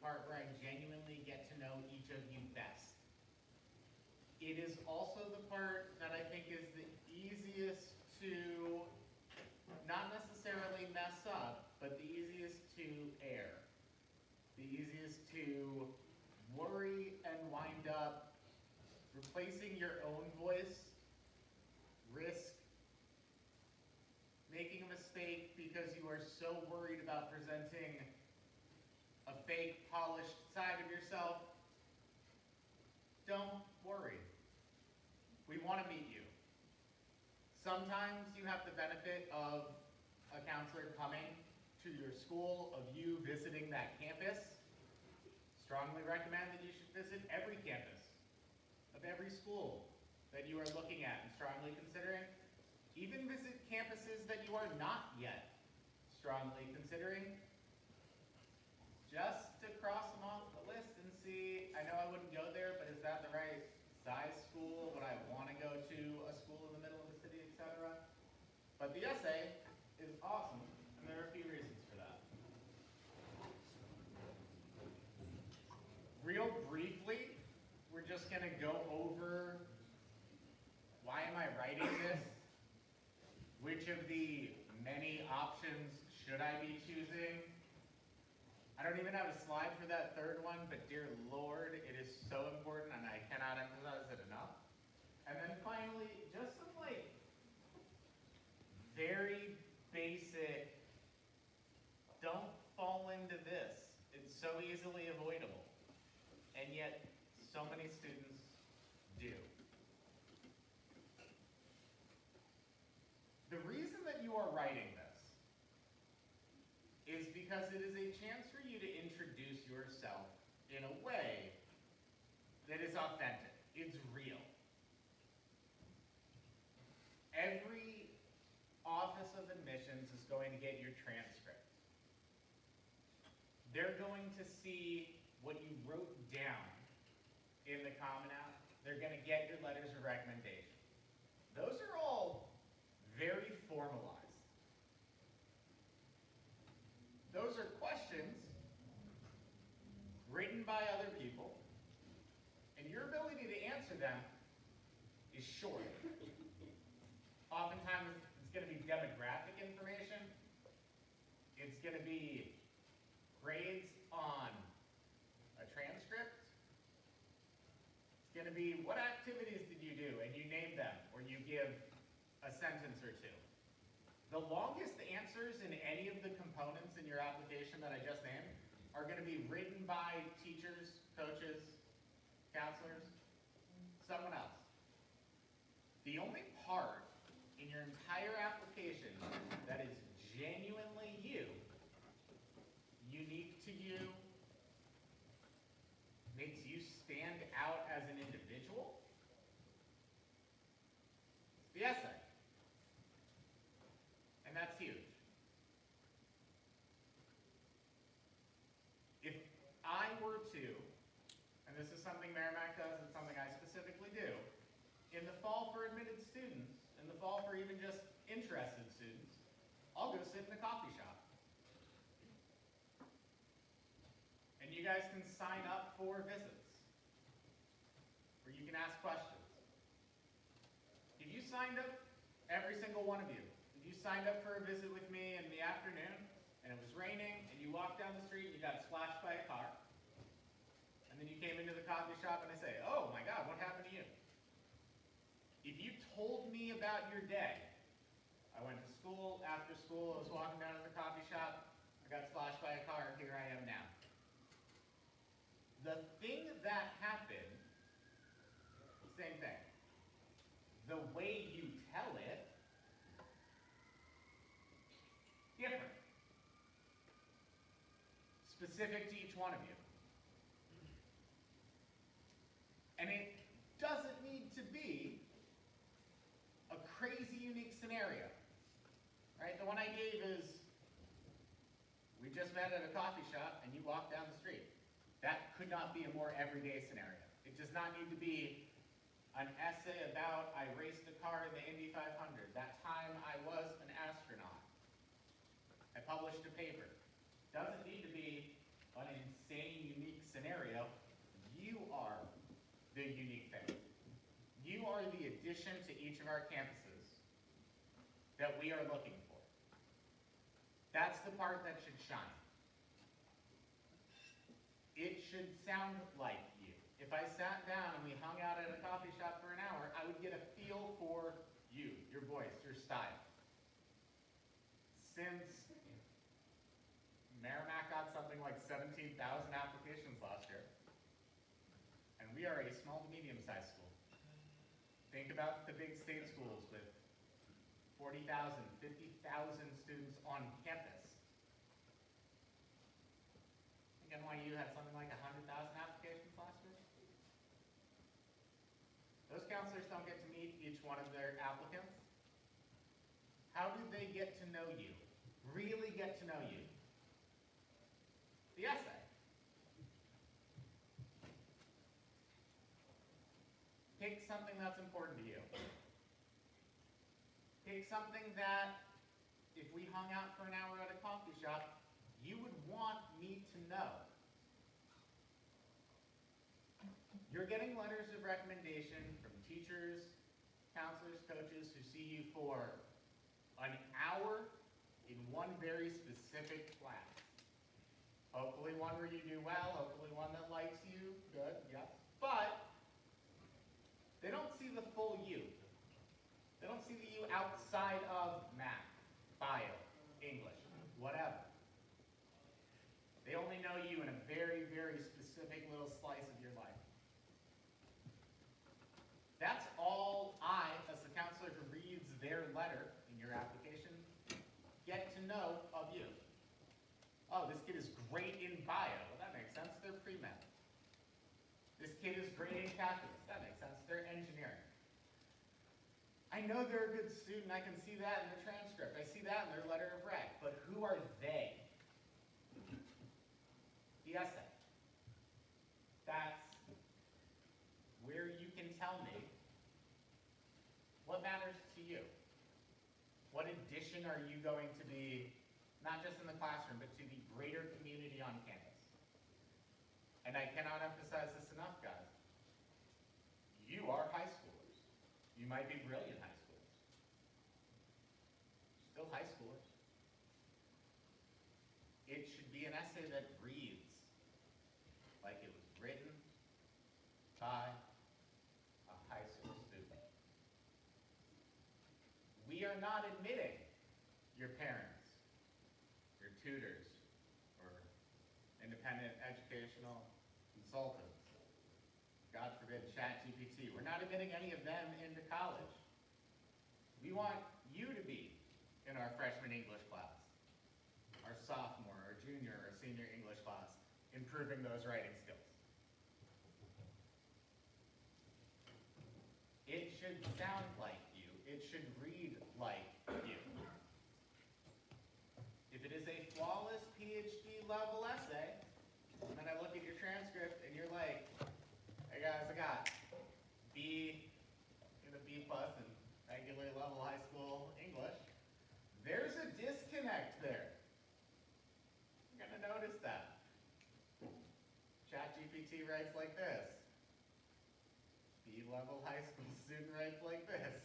part where I genuinely get to know each of you best. It is also the part that I think is the easiest to not necessarily mess up, but the easiest to err. The easiest to worry and wind up replacing your own voice, risk making a mistake because you are so worried about presenting a fake, polished side of yourself. Don't worry. We want to meet you. Sometimes you have the benefit of a counselor coming to your school, of you visiting that campus. Strongly recommend that you should visit every campus of every school that you are looking at and strongly considering. Even visit campuses that you are not yet strongly considering, just to cross them off the list and see, I know I wouldn't go there, but is that the right size school? Would I want to go to a school in the middle of the city, etc.? But the essay is awesome, and there are a few reasons for that. Real briefly, we're just going to go over why am I writing this? Which of the many options should I be choosing? I don't even have a slide for that third one, but dear Lord, it is so important and I cannot emphasize it enough. And then finally, just some very basic, don't fall into this. It's so easily avoidable. And yet, so many students do. The reason that you are writing this is because it is a chance for you to introduce yourself in a way that is authentic. It's real. Every Office of Admissions is going to get your transcript. They're going to see what you wrote down in the Common App. They're going to get your letters of recommendation. Those are all very formalized. Those are questions written by other people, and your ability to answer them is short. Oftentimes, it's going to be demographic information. It's going to be grades on a transcript. It's going to be what activities did you do, and you name them, or you give a sentence or two. The longest answers in any of the components in your application that I just named are going to be written by teachers, coaches, counselors, someone else. The only part in your entire application that is genuinely you, unique to you, makes you stand out as an individual, is the essay. And that's huge. If I were to, and this is something Merrimack does and something I specifically do, in the fall for admitted students, in the fall for even just interested students, I'll go sit in a coffee shop. And you guys can sign up for visits, where you can ask questions. If you signed up, every single one of you, if you signed up for a visit with me in the afternoon, and it was raining, and you walked down the street and you got splashed by a car, and then you came into the coffee shop and I say, oh my God, what happened to you? If you told me about your day, I went to school, after school, I was walking down to the coffee shop, I got splashed by a car, here I am now. The thing that happened, same thing. The way you tell it, different. Specific to each one of you. And it doesn't need to be a crazy unique scenario. Right? The one I gave is, we just met at a coffee shop and you walked down the street. That could not be a more everyday scenario. It does not need to be an essay about, I raced a car in the Indy 500. That time I was an astronaut. I published a paper. Doesn't need to be an insane, the unique thing. You are the addition to each of our campuses that we are looking for. That's the part that should shine. It should sound like you. If I sat down and we hung out at a coffee shop for an hour, I would get a feel for you, your voice, your style. Since Merrimack got something like 17,000 applications last year, and we are a small to medium-sized school. Think about the big state schools with 40,000, 50,000 students on campus. I think NYU had something like 100,000 applications last year. Those counselors don't get to meet each one of their applicants. How do they get to know you? Really get to know you? The essay. Pick something that's important to you. Pick something that, if we hung out for an hour at a coffee shop, you would want me to know. You're getting letters of recommendation from teachers, counselors, coaches who see you for an hour in one very specific class. Hopefully one where you do well, hopefully one that likes you, good, yes. But they don't see the full you. They don't see the you outside of math, bio, English, whatever. They only know you in a very, very specific little slice of your life. That's all I, as the counselor who reads their letter in your application, get to know of you. Oh, this kid is great in bio. Well, that makes sense. They're pre-med. This kid is great in calculus. That makes sense. They're engineering. I know they're a good student. I can see that in their transcript. I see that in their letter of rec. But who are they? The essay. That's where you can tell me what matters to you. What addition are you going to be, not just in the classroom, but to the greater community on campus? And I cannot emphasize this enough, guys. You are high schoolers. You might be brilliant high schoolers. Still high schoolers. It should be an essay that reads like it was written by a high school student. We are not admitting your parents, your tutors, or independent educational consultants. God forbid, ChatGPT. We're not admitting any of them into college. We want you to be in our freshman English class, our sophomore, our junior, or senior English class, improving those writing skills. It should sound like you. It should read like you. If it is a flawless PhD level essay, and then I look at your transcript and you're like, hey guys, I got B in a B plus in regular level high school English, there's a disconnect there. You're gonna notice that. ChatGPT writes like this. B-level high school student writes like this.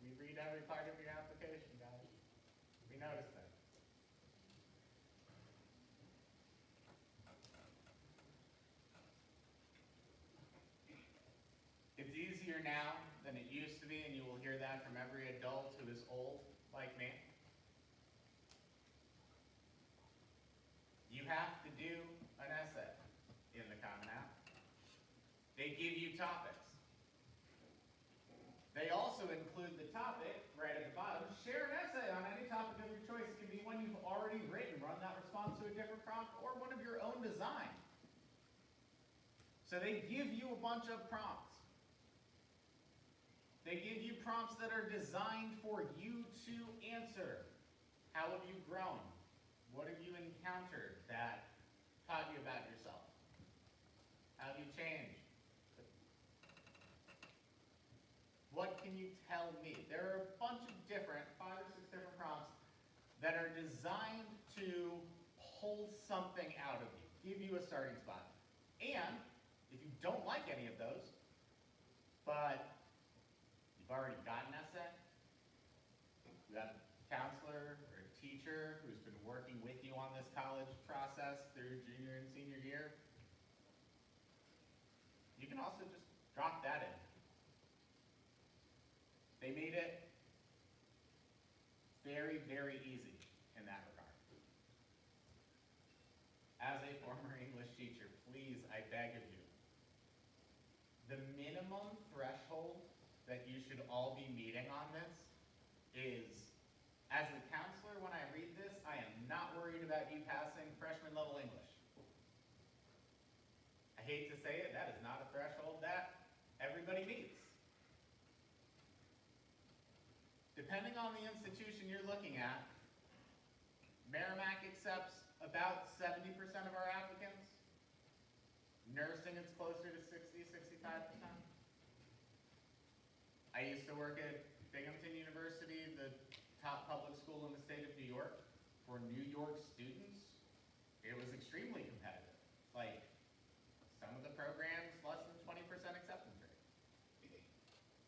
We read every part of your application, guys. We notice that. It's easier now than it used to be, and you will hear that from every adult who is old, like me. You have to do an essay in the Common App. They give you topics. They also include the topic right at the bottom. Share an essay on any topic of your choice. It can be one you've already written, run that response to a different prompt, or one of your own design. So they give you a bunch of prompts. They give you prompts that are designed for you to answer. How have you grown? What have you encountered that taught you about yourself? How have you changed? What can you tell me? There are a bunch of different, 5 or 6 different prompts that are designed to pull something out of you, give you a starting spot. And If you don't like any of those, but you've already got an essay, you have a counselor or a teacher who's been working with you on this college process through junior and senior year, you can also just drop that in. They made it very, very easy in that regard. As a former English teacher, please, I beg of you, the minimum threshold that you should all be meeting on this is, as a counselor, when I read this, I am not worried about you passing freshman level English. I hate to say it, that is not a threshold that everybody meets. Depending on the institution you're looking at, Merrimack accepts about 70% of our applicants. Nursing, it's closer to 60, 65%. I used to work at Binghamton University, the top public school in the state of New York. For New York students, it was extremely competitive. Like, some of the programs, less than 20% acceptance rate.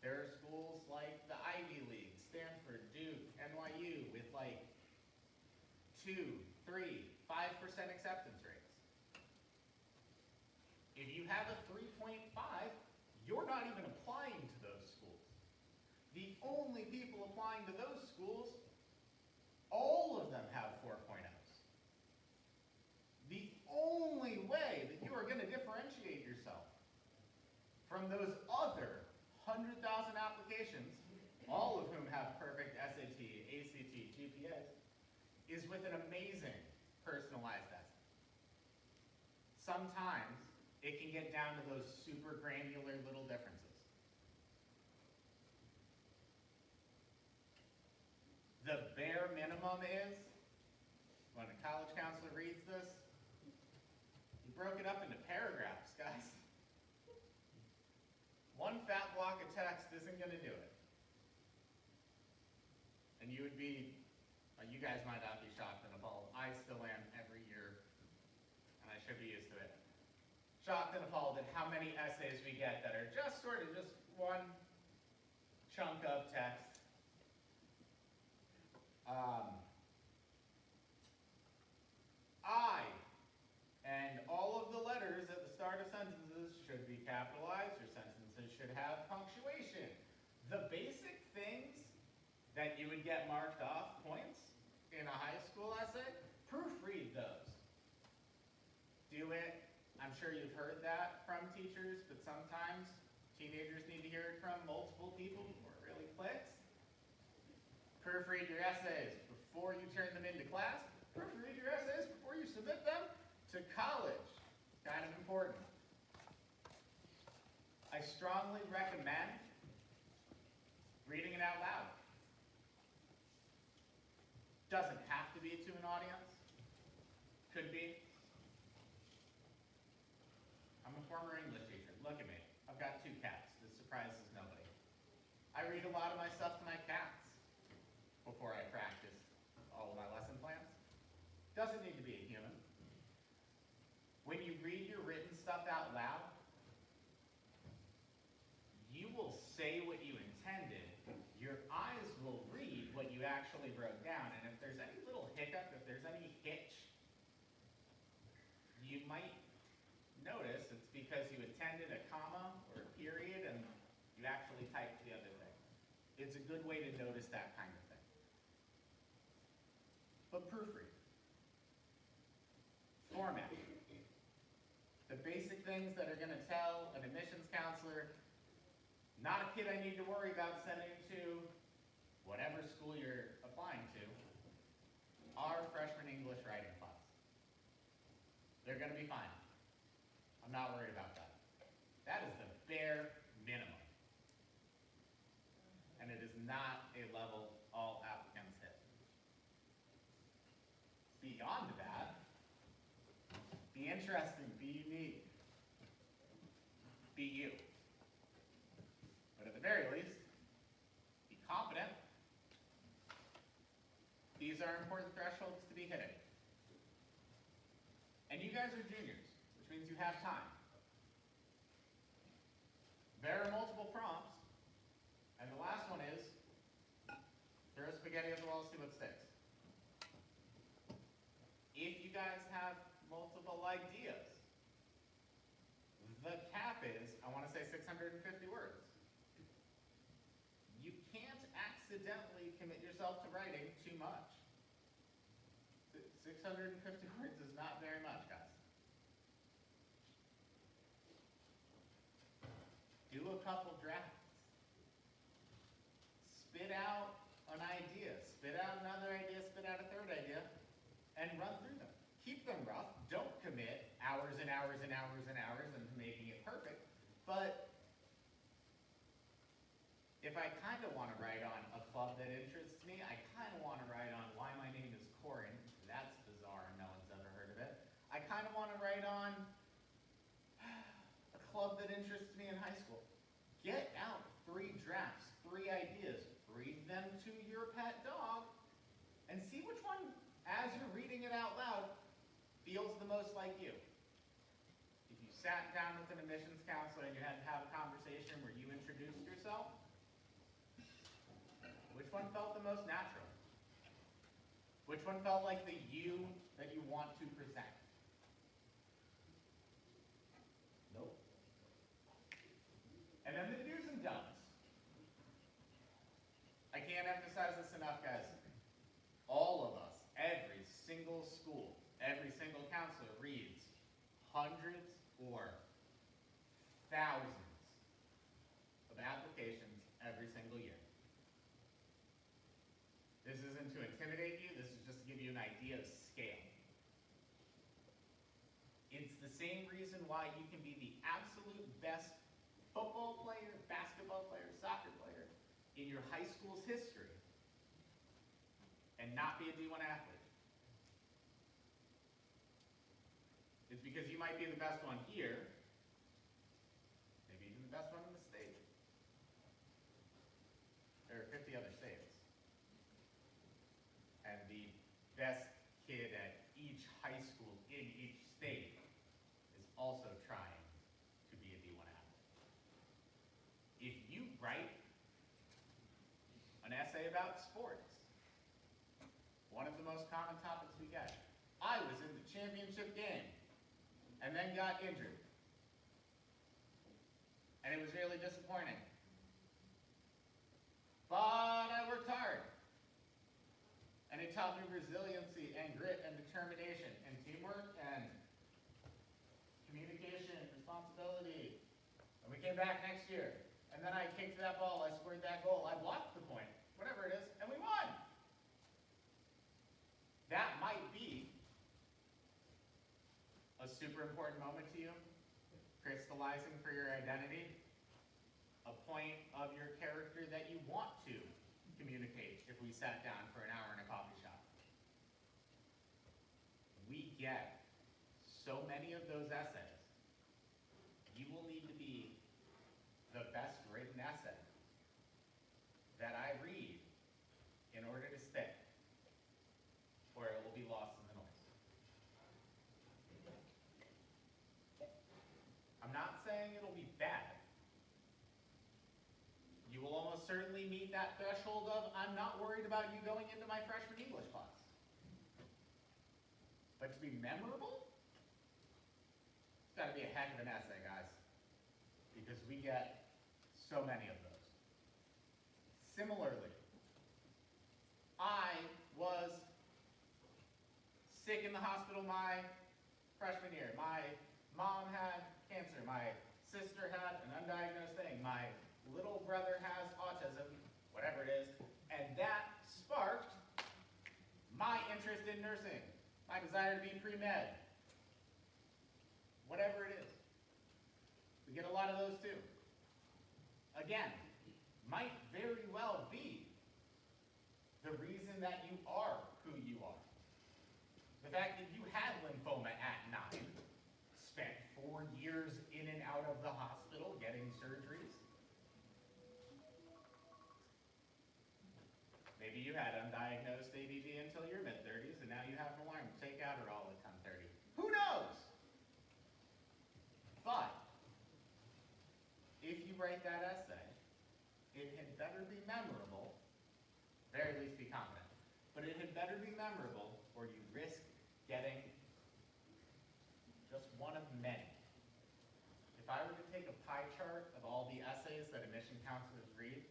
There are schools like the Ivy League, Stanford, Duke, NYU, with like 2, 3, 5% acceptance rates. If you have a 3.5, you're not even applying to those schools. The only people applying to those schools, all of them have 4.0s. The only way that you are going to differentiate yourself from those other 100,000 applications, all of whom have perfect SAT, ACT, GPAs, is with an amazing personalized essay. Sometimes it can get down to those super granular little differences. The bare minimum is, when a college counselor reads this, he broke it up into paragraphs, guys. One fat block of text isn't going to do it. And you would be, you guys might not be shocked and appalled. I still am every year, and I should be used to it. Shocked and appalled at how many essays we get that are just sort of just one chunk of text. I and all of the letters at the start of sentences should be capitalized. Your sentences should have punctuation. The basic things that you would get marked off points in a high school essay, proofread those. Do it. I'm sure you've heard that from teachers, but sometimes teenagers need to hear it from multiple people before it really clicks. Proofread your essays before you turn them into class. Proofread your essays before you submit them to college. It's kind of important. I strongly recommend reading it out loud. Doesn't have to be to an audience. Could be. I'm a former English teacher. Look at me. I've got 2 cats. This surprises nobody. I read a lot of my stuff to my cats before I practice all of my lesson plans. Doesn't need to be a human. When you read your written stuff out loud, you will say what you intended. Your eyes will read what you actually wrote down. And if there's any little hiccup, if there's any hitch, you might notice it's because you intended a comma or a period and you actually typed the other thing. It's a good way to notice that kind of thing. But proofread. Format. The basic things that are going to tell an admissions counselor, not a kid I need to worry about sending to whatever school you're applying to, our freshman English writing class. They're going to be fine. I'm not worried about that. That is the bare minimum. And it is not a level all applicants hit. Beyond that, be interesting, be unique, be you. But at the very least, be confident. These are important thresholds to be hitting. And you guys are juniors, which means you have time. there are multiple prompts. And the last one is, throw spaghetti at the wall, see what sticks. If you guys have multiple ideas, the cap is, I want to say 650 words. You can't accidentally commit yourself to writing too much. 650 words is not very much, guys. Do a couple drafts. Spit out an idea, spit out another idea, spit out a third idea, and run through them. Keep them rough. Don't commit hours and hours and hours and hours into making it perfect. But if I kind of want to write on a club that interests me, I kind of want to write on why my name is Corin. That's bizarre and no one's ever heard of it. I kind of want to write on a club that interests me in high school. Get out 3 drafts, 3 ideas, read them to your pet dog, and see which one, as you're reading it out loud, feels the most like you. If you sat down with an admissions counselor and you had to have a conversation where you introduced yourself, which one felt the most natural? Which one felt like the you that you want to present? Nope. And then the do's and don'ts. I can't emphasize this enough, guys. All of us, every single school, every single counselor reads hundreds or thousands of applications every single year. This isn't to intimidate you, this is just to give you an idea of scale. It's the same reason why you can be the absolute best football player, basketball player, soccer player in your high school's history and not be a D1 athlete. It's because you might be the best one here, maybe even the best one in the state. There are 50 other states. And the best kid at each high school in each state is also trying to be a D1 athlete. If you write an essay about sports, one of the most common topics we get, I was in the championship game and then got injured. And it was really disappointing. But I worked hard. And it taught me resiliency and grit and determination and teamwork and communication, responsibility. And we came back next year. And then I kicked that ball, I scored that goal, I blocked the point, whatever it is, and we won. That might be a super important moment to you, crystallizing for your identity, a point of your character that you want to communicate if we sat down for an hour in a coffee shop. We get so many of those essays. You will need to be the best written essay that I read in order to stick, or it will be lost in the noise. I'm not saying it'll be bad. You will almost certainly meet that threshold of, I'm not worried about you going into my freshman English class. But to be memorable, it's got to be a heck of an essay, guys, because we get so many of those. Similarly, I was sick in the hospital my freshman year. My mom had cancer. My sister had an undiagnosed thing. My little brother has autism, whatever it is, and that sparked my interest in nursing, my desire to be pre-med, whatever it is. We get a lot of those too. Again, might very well be the reason that you are who you are. The fact that you had lymphoma at 9, spent 4 years in and out of the hospital getting surgeries. Maybe you had undiagnosed ADD until your mid-30s, and now you have an alarm to take Adderall at 10:30. Who knows? But if you write better be memorable, very least be competent, but it had better be memorable or you risk getting just one of many. If I were to take a pie chart of all the essays that admission counselors read,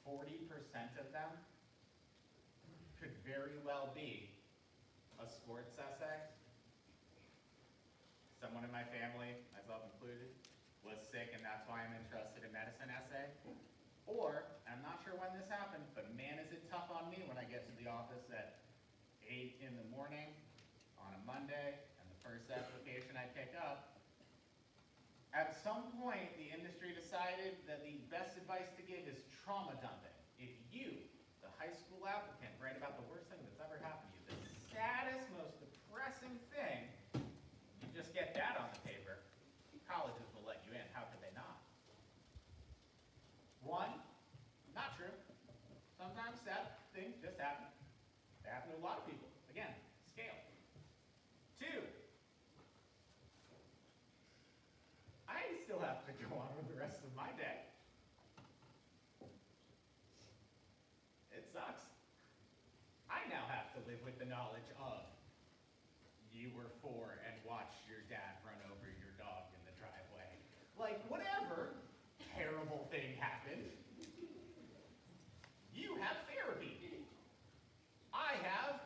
40% of them could very well be a sports essay. Someone in my family, myself included, was sick and that's why I'm interested in medicine essay. Or, I'm not sure when this happened, but man is it tough on me when I get to the office at 8 in the morning on a Monday and the first application I pick up. At some point, the industry decided that the best advice to give is trauma dumping. If you, the high school applicant, write about the worst thing that's ever happened to you, the saddest, most depressing thing, you just get that on the paper, colleges will let you in. How could they not? One, not true. Sometimes sad things just happen. They happen to a lot of people. Again, scale. Two, I still have to go on with the rest of my day. It sucks. I now have to live with the knowledge of you were 4 and watched your dad run over your dog in the driveway. Like, whatever terrible thing happened, you have therapy. I have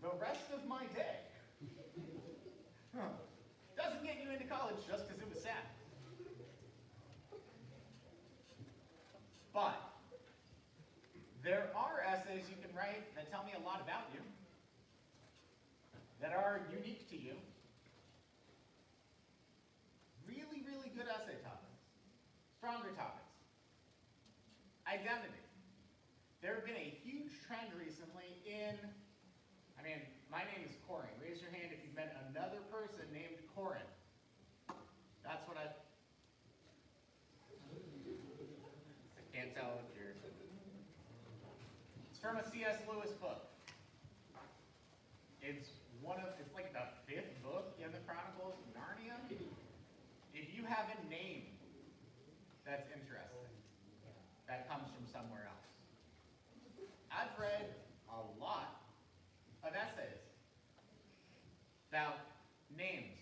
the rest of my day. Doesn't get you into college just because it was sad. But there are essays you can write that tell me a lot about you, that are unique to you. Really, really good essay topics. Stronger topics. Identity. There have been a huge trend recently in, my name is Corin. Raise your hand if you've met another person named Corin. That's what I can't tell if you're... It's from a C.S. Lewis book. It's like the 5th book in the Chronicles of Narnia. If you have a name that's interesting, that comes from somewhere else. I've read a lot of essays about names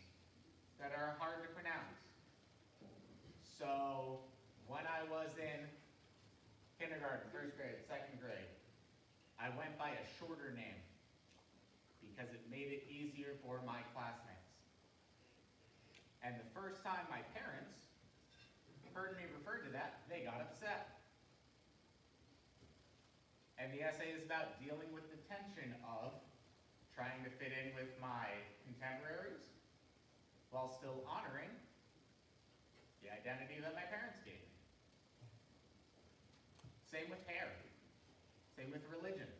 that are hard to pronounce. So when I was in kindergarten, 1st grade, 2nd grade, I went by a shorter name because it made it easier for my classmates. And the first time my parents heard me refer to that, they got upset. And the essay is about dealing with the tension of trying to fit in with my contemporaries while still honoring the identity that my parents gave me. Same with hair. Same with religion.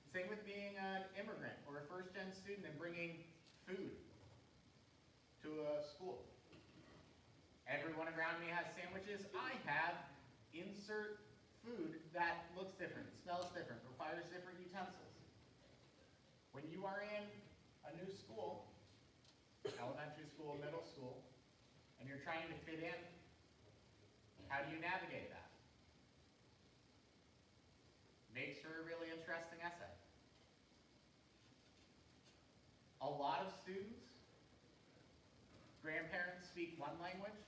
Same with being an immigrant or a first-gen student and bringing food to a school. Everyone around me has sandwiches. I have insert food that looks different, smells different, requires different utensils. When you are in a new school, elementary school, middle school, and you're trying to fit in, how do you navigate that? Makes for a really interesting essay. A lot of students, grandparents speak one language,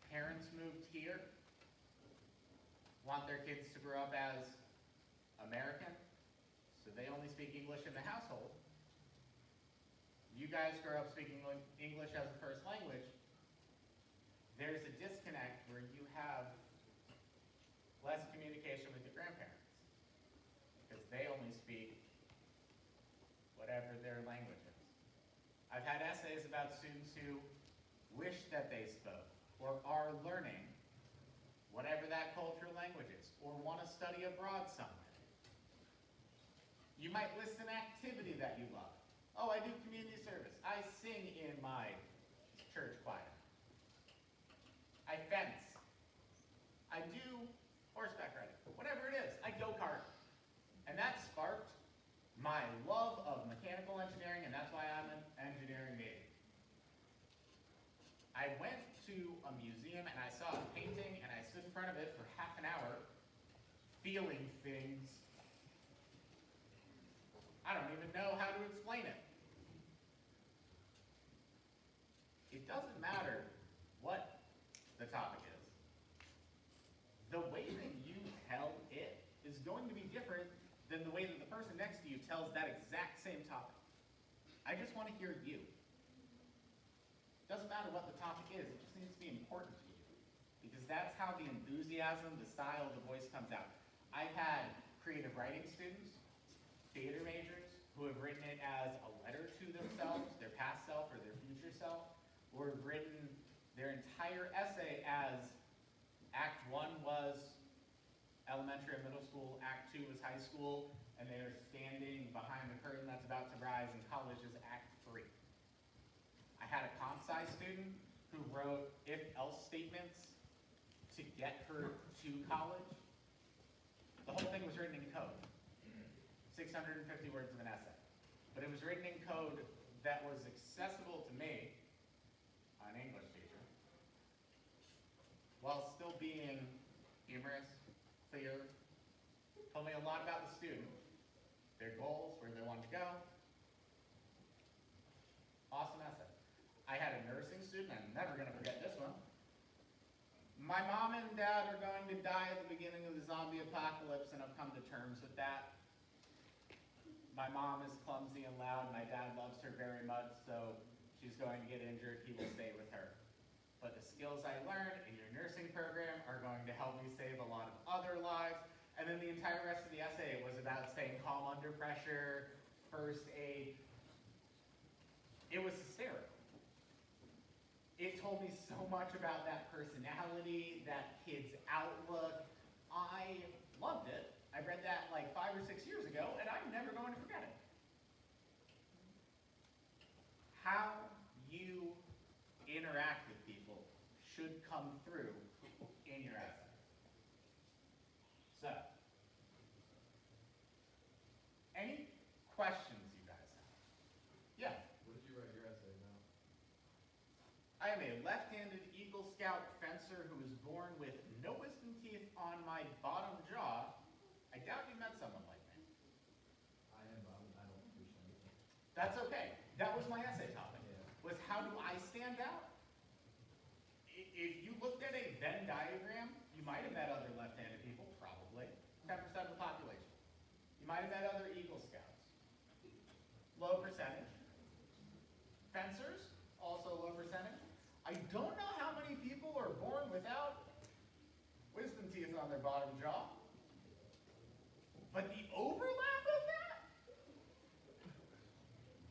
parents moved here, want their kids to grow up as American, so they only speak English in the household. You guys grow up speaking English as a first language. There's a disconnect where you have less communication with your grandparents because they only speak whatever their language is. I've had essays about students who wish that they spoke or are learning whatever that cultural language is or want to study abroad somewhere. You might list an activity that you love. Oh, I do community service. I sing in my church choir. I fence. I do horseback riding. Whatever it is, I go-kart. And that sparked my love of mechanical engineering, and that's why I'm an engineering major. I went to a museum and I saw a painting front of it for half an hour, feeling things. I don't even know how to explain it. It doesn't matter what the topic is. The way that you tell it is going to be different than the way that the person next to you tells that exact same topic. I just want to hear you. Doesn't matter what the topic is, it just needs to be important to you. Because that's how the enthusiasm, the style, the voice comes out. I've had creative writing students, theater majors, who have written it as a letter to themselves, their past self or their future self, or have written their entire essay as Act 1 was elementary and middle school, Act 2 was high school, and they're standing behind the curtain that's about to rise, and college is Act 3. I had a comp sci student who wrote if-else statements to get her to college. The whole thing was written in code, 650 words of an essay. But it was written in code that was accessible to me, an English teacher, while still being humorous, clear, told me a lot about the student, their goals, where they wanted to go. Awesome essay. I had a nursing student, I'm never going to forget this one. My mom and dad are going to die at the beginning of the zombie apocalypse, and I've come to terms with that. My mom is clumsy and loud. My dad loves her very much, so she's going to get injured. He will stay with her. But the skills I learned in your nursing program are going to help me save a lot of other lives. And then the entire rest of the essay was about staying calm under pressure, first aid. It was hysterical. It told me so much about that personality, that kid's outlook. I loved it. I read that like 5 or 6 years ago, and I'm never going to forget it. How you interact with people should come through in your essay. So, any questions you guys have? Yeah? What did you write your essay about? I am a left-handed Eagle Scout fencer who was born with no wisdom teeth on my bottom jaw. I doubt you met someone like me. I am, but I don't appreciate it. That's okay. That was my essay topic. Yeah. Was how do I stand out? If you looked at a Venn diagram, you might have met other left-handed people, probably. 10% of the population. You might have met other Eagle Scouts. Low percentage. Fencers, also low percentage. I don't know how many people are born without wisdom teeth on their bottom jaw. But the overlap of that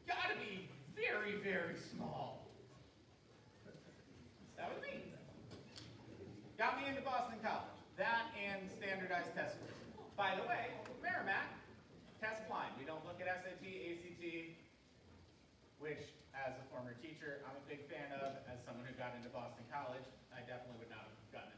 gotta be very, very small. That was me. Got me into Boston College. That and standardized test scores. By the way, Merrimack, test blind. We don't look at SAT, ACT, which as a former teacher, I'm a big fan of. As someone who got into Boston College, I definitely would not have gotten